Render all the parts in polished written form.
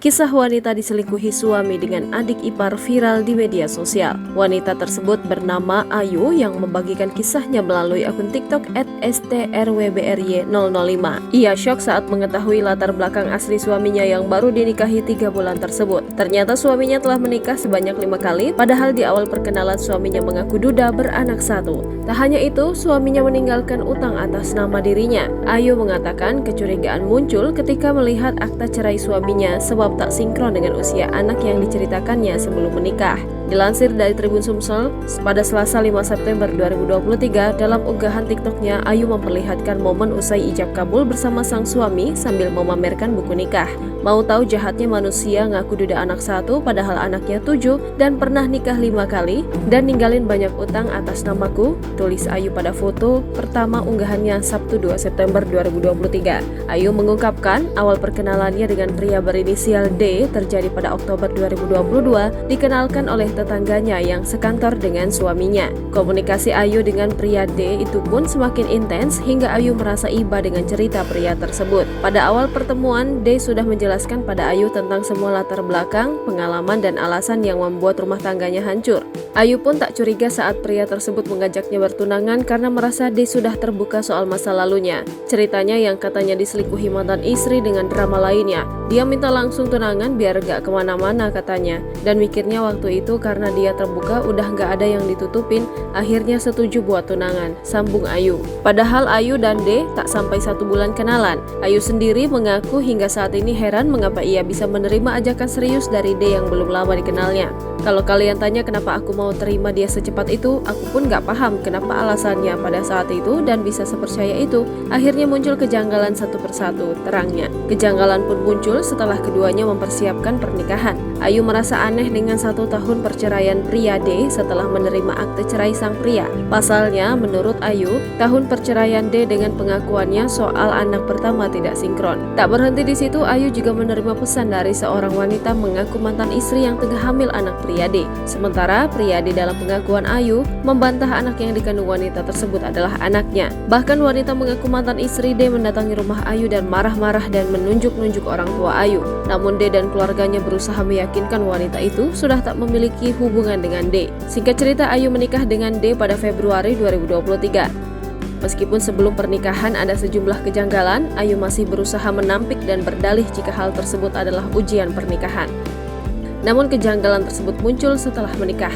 Kisah wanita diselingkuhi suami dengan adik ipar viral di media sosial. Wanita tersebut bernama Ayu yang membagikan kisahnya melalui akun TikTok @strwbry005. Ia syok saat mengetahui latar belakang asli suaminya yang baru dinikahi 3 bulan tersebut. Ternyata suaminya telah menikah sebanyak 5 kali, padahal di awal perkenalan suaminya mengaku duda beranak 1. Tak hanya itu, suaminya meninggalkan utang atas nama dirinya. Ayu mengatakan kecurigaan muncul ketika melihat akta cerai suaminya sebab tak sinkron dengan usia anak yang diceritakannya sebelum menikah. Dilansir dari Tribun Sumsel, pada Selasa 5 September 2023, dalam unggahan TikToknya, Ayu memperlihatkan momen usai ijab kabul bersama sang suami sambil memamerkan buku nikah. Mau tahu jahatnya manusia ngaku duda anak 1 padahal anaknya 7 dan pernah nikah 5 kali dan ninggalin banyak utang atas namaku, tulis Ayu pada foto pertama unggahannya Sabtu 2 September 2023. Ayu mengungkapkan awal perkenalannya dengan pria berinisial D terjadi pada Oktober 2022, dikenalkan oleh tetangganya yang sekantor dengan suaminya. Komunikasi Ayu dengan pria D itu pun semakin intens hingga Ayu merasa iba dengan cerita pria tersebut. Pada awal pertemuan, D sudah menjelaskan pada Ayu tentang semua latar belakang, pengalaman dan alasan yang membuat rumah tangganya hancur. Ayu pun tak curiga saat pria tersebut mengajaknya bertunangan karena merasa D sudah terbuka soal masa lalunya. Ceritanya yang katanya diselingkuhi mantan istri dengan drama lainnya. Dia minta langsung tunangan biar gak kemana-mana katanya. Dan mikirnya waktu itu karena dia terbuka udah gak ada yang ditutupin, akhirnya setuju buat tunangan, sambung Ayu. Padahal Ayu dan D tak sampai 1 bulan kenalan. Ayu sendiri mengaku hingga saat ini heran mengapa ia bisa menerima ajakan serius dari D yang belum lama dikenalnya. Kalau kalian tanya kenapa aku mau terima dia secepat itu, aku pun gak paham kenapa alasannya pada saat itu dan bisa sepercaya itu. Akhirnya muncul kejanggalan satu persatu, terangnya. Kejanggalan pun muncul setelah keduanya mempersiapkan pernikahan. Ayu merasa aneh dengan 1 tahun perceraian pria D setelah menerima akte cerai sang pria. Pasalnya, menurut Ayu, tahun perceraian D dengan pengakuannya soal anak pertama tidak sinkron. Tak berhenti di situ, Ayu juga menerima pesan dari seorang wanita mengaku mantan istri yang tengah hamil anak pria D. Sementara pria D dalam pengakuan Ayu membantah anak yang dikandung wanita tersebut adalah anaknya. Bahkan wanita mengaku mantan istri D mendatangi rumah Ayu dan marah-marah dan menunjuk-nunjuk orang tua Ayu. Namun D dan keluarganya berusaha meyakinkan wanita itu sudah tak memiliki hubungan dengan D. Singkat cerita, Ayu menikah dengan D pada Februari 2023. Meskipun sebelum pernikahan ada sejumlah kejanggalan, Ayu masih berusaha menampik dan berdalih jika hal tersebut adalah ujian pernikahan. Namun kejanggalan tersebut muncul setelah menikah.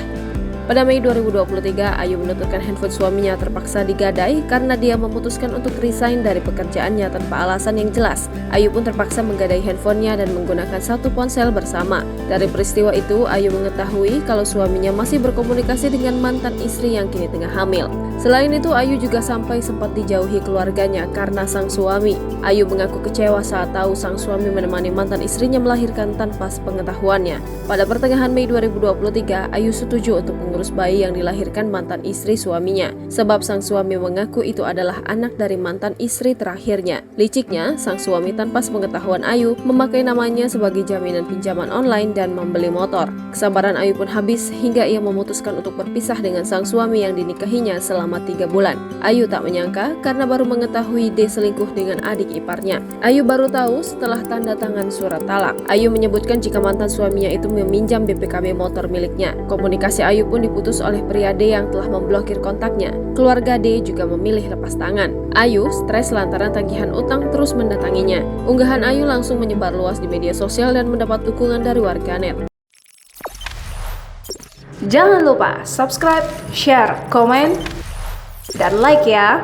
Pada Mei 2023, Ayu menuturkan handphone suaminya terpaksa digadai karena dia memutuskan untuk resign dari pekerjaannya tanpa alasan yang jelas. Ayu pun terpaksa menggadai handphonenya dan menggunakan 1 ponsel bersama. Dari peristiwa itu, Ayu mengetahui kalau suaminya masih berkomunikasi dengan mantan istri yang kini tengah hamil. Selain itu, Ayu juga sampai sempat dijauhi keluarganya karena sang suami. Ayu mengaku kecewa saat tahu sang suami menemani mantan istrinya melahirkan tanpa sepengetahuannya. Pada pertengahan Mei 2023, Ayu setuju untuk mengurus bayi yang dilahirkan mantan istri suaminya, sebab sang suami mengaku itu adalah anak dari mantan istri terakhirnya. Liciknya, sang suami tanpa sepengetahuan Ayu memakai namanya sebagai jaminan pinjaman online dan membeli motor. Kesabaran Ayu pun habis hingga ia memutuskan untuk berpisah dengan sang suami yang dinikahinya selama 3 bulan. Ayu tak menyangka karena baru mengetahui D selingkuh dengan adik iparnya. Ayu baru tahu setelah tanda tangan surat talak. Ayu menyebutkan jika mantan suaminya itu meminjam BPKB motor miliknya. Komunikasi Ayu pun diputus oleh pria D yang telah memblokir kontaknya. Keluarga D juga memilih lepas tangan. Ayu stres lantaran tagihan utang terus mendatanginya. Unggahan Ayu langsung menyebar luas di media sosial dan mendapat dukungan dari warganet. Jangan lupa subscribe, share, komen, dan like ya.